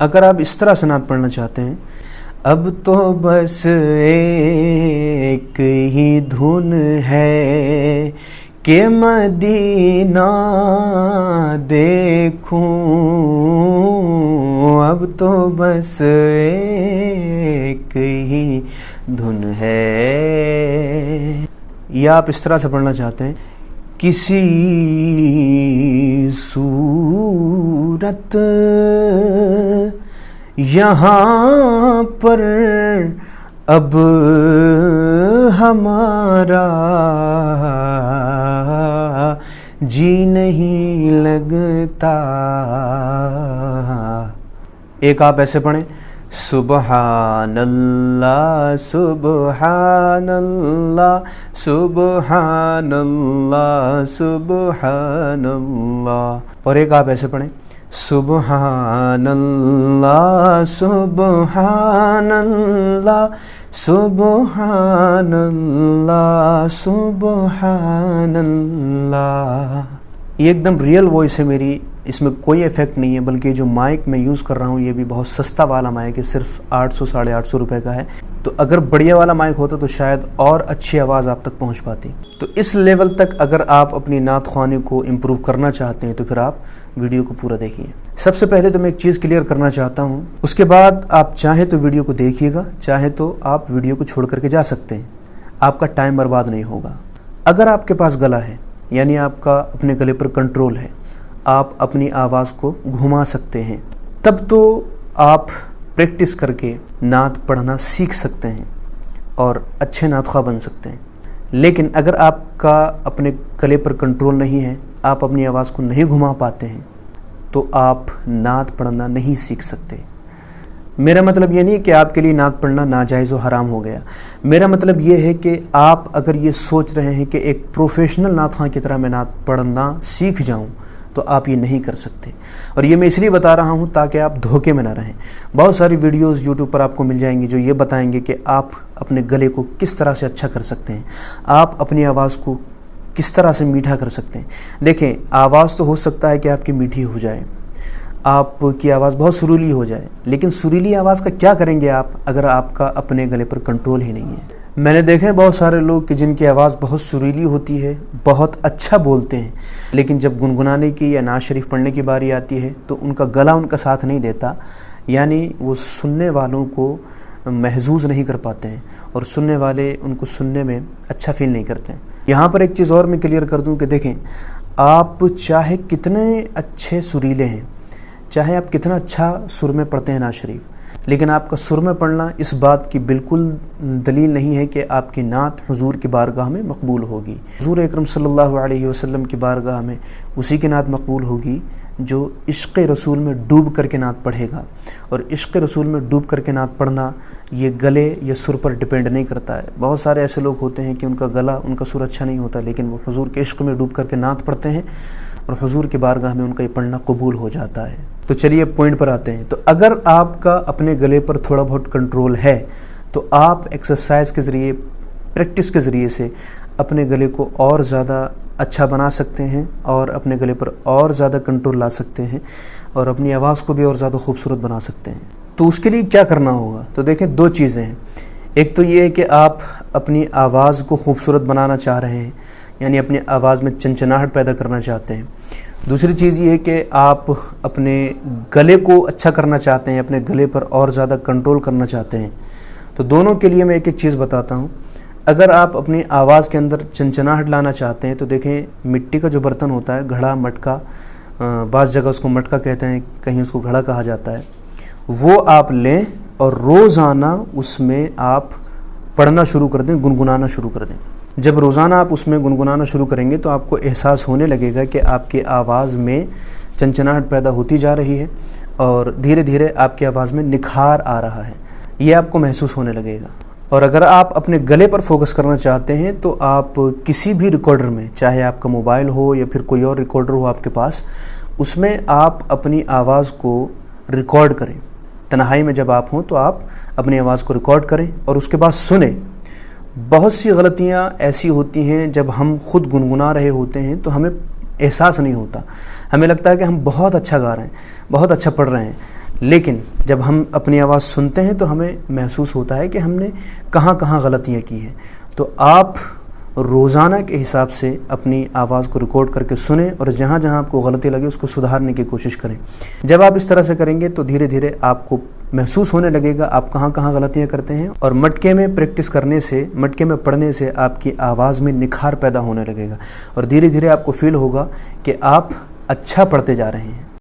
اگر آپ اس طرح سے نعت پڑھنا چاہتے ہیں، اب تو بس ایک ہی دھن ہے کہ مدینہ دیکھوں، اب تو بس ایک ہی دھن ہے، یا آپ اس طرح سے پڑھنا چاہتے ہیں، کسی صورت یہاں پر اب ہمارا جی نہیں لگتا۔ ایک آپ ایسے پڑھیں، سبحان اللہ سبحان اللہ سبحان اللہ سبحان اللہ، اور ایک آپ ایسے پڑھیں، سبحان اللہ سبحان اللہ سبحان اللہ سبحان اللہ۔ یہ ایک دم ریئل وائس ہے میری، اس میں کوئی ایفیکٹ نہیں ہے، بلکہ جو مائک میں یوز کر رہا ہوں یہ بھی بہت سستا والا مائک ہے، صرف 800 ساڑھے 800 روپے کا ہے۔ تو اگر بڑھیا والا مائک ہوتا تو شاید اور اچھی آواز آپ تک پہنچ پاتی۔ تو اس لیول تک اگر آپ اپنی نعت خوانی کو امپروو کرنا چاہتے ہیں تو پھر آپ ویڈیو کو پورا دیکھیے۔ سب سے پہلے تو میں ایک چیز کلیئر کرنا چاہتا ہوں، اس کے بعد آپ چاہیں تو ویڈیو کو دیکھیے گا، چاہیں تو آپ ویڈیو کو چھوڑ کر کے جا سکتے ہیں، آپ کا ٹائم برباد نہیں ہوگا۔ اگر آپ کے پاس گلا ہے، یعنی آپ کا اپنے گلے پر کنٹرول ہے، آپ اپنی آواز کو گھما سکتے ہیں، تب تو آپ پریکٹس کر کے نعت پڑھنا سیکھ سکتے ہیں اور اچھے نعت خواہ بن سکتے ہیں۔ لیکن اگر آپ کا اپنے گلے پر کنٹرول نہیں ہے، آپ اپنی آواز کو نہیں گھما پاتے ہیں، تو آپ نعت پڑھنا نہیں سیکھ سکتے۔ میرا مطلب یہ نہیں کہ آپ کے لیے نعت پڑھنا ناجائز و حرام ہو گیا، میرا مطلب یہ ہے کہ آپ اگر یہ سوچ رہے ہیں کہ ایک پروفیشنل نعت خواہ کی طرح میں نعت پڑھنا سیکھ جاؤں، تو آپ یہ نہیں کر سکتے۔ اور یہ میں اس لیے بتا رہا ہوں تاکہ آپ دھوکے میں نہ رہیں۔ بہت ساری ویڈیوز یوٹیوب پر آپ کو مل جائیں گی جو یہ بتائیں گے کہ آپ اپنے گلے کو کس طرح سے اچھا کر سکتے ہیں، آپ اپنی آواز کو کس طرح سے میٹھا کر سکتے ہیں۔ دیکھیں، آواز تو ہو سکتا ہے کہ آپ کی میٹھی ہو جائے، آپ کی آواز بہت سریلی ہو جائے، لیکن سریلی آواز کا کیا کریں گے آپ اگر آپ کا اپنے گلے پر کنٹرول ہی نہیں ہے۔ میں نے دیکھے بہت سارے لوگ کہ جن کی آواز بہت سریلی ہوتی ہے، بہت اچھا بولتے ہیں، لیکن جب گنگنانے کی یا نعت شریف پڑھنے کی باری آتی ہے تو ان کا گلا ان کا ساتھ نہیں دیتا، یعنی وہ سننے والوں کو محظوظ نہیں کر پاتے ہیں اور سننے والے ان کو سننے میں اچھا فیل نہیں کرتے ہیں۔ یہاں پر ایک چیز اور میں کلیئر کر دوں کہ دیکھیں، آپ چاہے کتنے اچھے سریلے ہیں، چاہے آپ کتنا اچھا سر میں پڑھتے ہیں نعت شریف، لیکن آپ کا سر میں پڑھنا اس بات کی بالکل دلیل نہیں ہے کہ آپ کی نعت حضور کی بارگاہ میں مقبول ہوگی۔ حضور اکرم صلی اللہ علیہ وسلم کی بارگاہ میں اسی کی نعت مقبول ہوگی جو عشق رسول میں ڈوب کر کے نعت پڑھے گا، اور عشق رسول میں ڈوب کر کے نعت پڑھنا یہ گلے یا سر پر ڈیپینڈ نہیں کرتا ہے۔ بہت سارے ایسے لوگ ہوتے ہیں کہ ان کا گلا، ان کا سر اچھا نہیں ہوتا، لیکن وہ حضور کے عشق میں ڈوب کر کے نعت پڑھتے ہیں اور حضور کی بارگاہ میں ان کا یہ پڑھنا قبول ہو جاتا ہے۔ تو چلیے پوائنٹ پر آتے ہیں۔ تو اگر آپ کا اپنے گلے پر تھوڑا بہت کنٹرول ہے تو آپ ایکسرسائز کے ذریعے، پریکٹس کے ذریعے سے اپنے گلے کو اور زیادہ اچھا بنا سکتے ہیں اور اپنے گلے پر اور زیادہ کنٹرول لا سکتے ہیں اور اپنی آواز کو بھی اور زیادہ خوبصورت بنا سکتے ہیں۔ تو اس کے لیے کیا کرنا ہوگا؟ تو دیکھیں، دو چیزیں ہیں۔ ایک تو یہ ہے کہ آپ اپنی آواز کو خوبصورت بنانا چاہ رہے ہیں، یعنی اپنی آواز میں چنچناہٹ پیدا کرنا چاہتے ہیں۔ دوسری چیز یہ ہے کہ آپ اپنے گلے کو اچھا کرنا چاہتے ہیں، اپنے گلے پر اور زیادہ کنٹرول کرنا چاہتے ہیں۔ تو دونوں کے لیے میں ایک ایک چیز بتاتا ہوں۔ اگر آپ اپنی آواز کے اندر چنچناہٹ لانا چاہتے ہیں تو دیکھیں، مٹی کا جو برتن ہوتا ہے، گھڑا، مٹکا، بعض جگہ اس کو مٹکا کہتے ہیں، کہیں اس کو گھڑا کہا جاتا ہے، وہ آپ لیں اور روزانہ اس میں آپ پڑھنا شروع کر دیں، گنگنانا شروع کر دیں۔ جب روزانہ آپ اس میں گنگنانا شروع کریں گے تو آپ کو احساس ہونے لگے گا کہ آپ کی آواز میں چنچناہٹ پیدا ہوتی جا رہی ہے اور دھیرے دھیرے آپ کی آواز میں نکھار آ رہا ہے، یہ آپ کو محسوس ہونے لگے گا۔ اور اگر آپ اپنے گلے پر فوکس کرنا چاہتے ہیں تو آپ کسی بھی ریکارڈر میں، چاہے آپ کا موبائل ہو یا پھر کوئی اور ریکارڈر ہو آپ کے پاس، اس میں آپ اپنی آواز کو ریکارڈ کریں۔ تنہائی میں جب آپ ہوں تو آپ اپنی آواز کو ریکارڈ کریں اور اس کے بعد سنیں۔ بہت سی غلطیاں ایسی ہوتی ہیں جب ہم خود گنگنا رہے ہوتے ہیں تو ہمیں احساس نہیں ہوتا، ہمیں لگتا ہے کہ ہم بہت اچھا گا رہے ہیں، بہت اچھا پڑھ رہے ہیں، لیکن جب ہم اپنی آواز سنتے ہیں تو ہمیں محسوس ہوتا ہے کہ ہم نے کہاں کہاں غلطیاں کی ہیں. تو آپ روزانہ کے حساب سے اپنی آواز کو ریکارڈ کر کے سنیں اور جہاں جہاں آپ کو غلطی لگے اس کو سدھارنے کی کوشش کریں. جب آپ اس طرح سے کریں گے تو دھیرے دھیرے آپ کو محسوس ہونے لگے گا آپ کہاں کہاں غلطیاں کرتے ہیں, اور مٹکے میں پریکٹس کرنے سے, مٹکے میں پڑھنے سے آپ کی آواز میں نکھار پیدا ہونے لگے گا, اور دھیرے دھیرے آپ کو فیل ہوگا کہ آپ اچھا پڑھتے جا رہے ہیں.